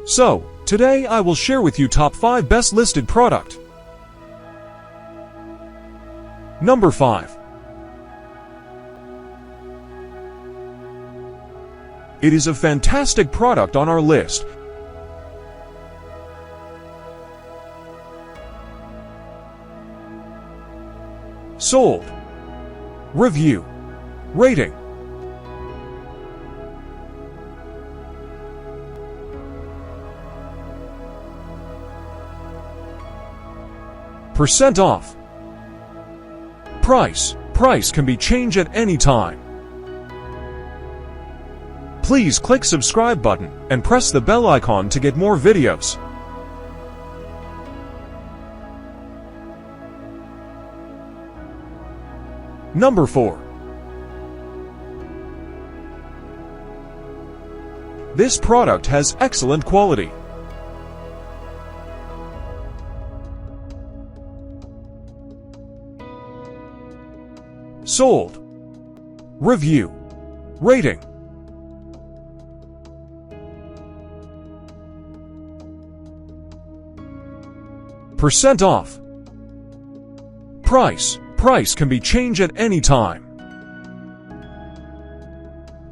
So, today I will share with you top 5 best listed product. Number 5. It is a fantastic product on our list. Sold. Review. Rating. Percent off. Price. Price can be changed at any time. Please click subscribe button and press the bell icon to get more videos. Number 4. This product has excellent quality. Sold. Review. Rating. Percent off. Price. Price can be changed at any time.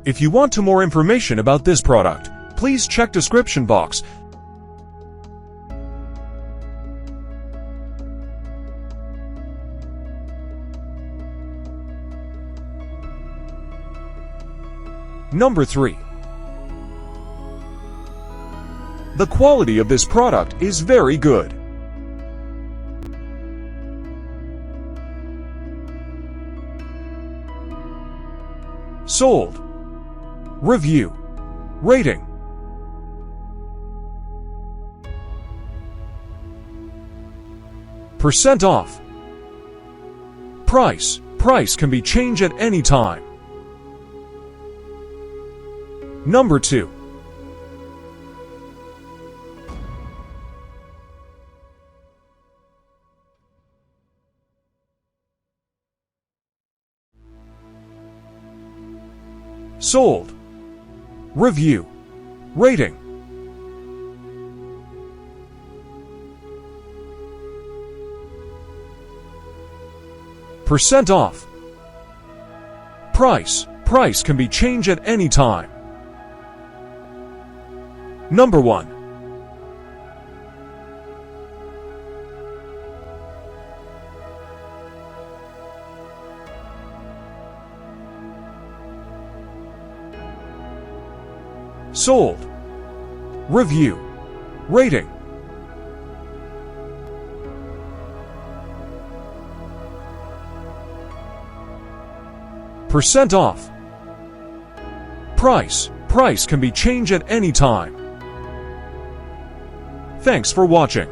If you want more information about this product, please check description box. Number 3. The quality of this product is very good. Sold. Review. Rating. Percent off. Price. Price can be changed at any time. Number 2. Sold. Review. Rating. Percent off. Price. Price can be changed at any time. Number 1. Sold. Review. Rating. Percent off. Price. Price can be changed at any time. Thanks for watching.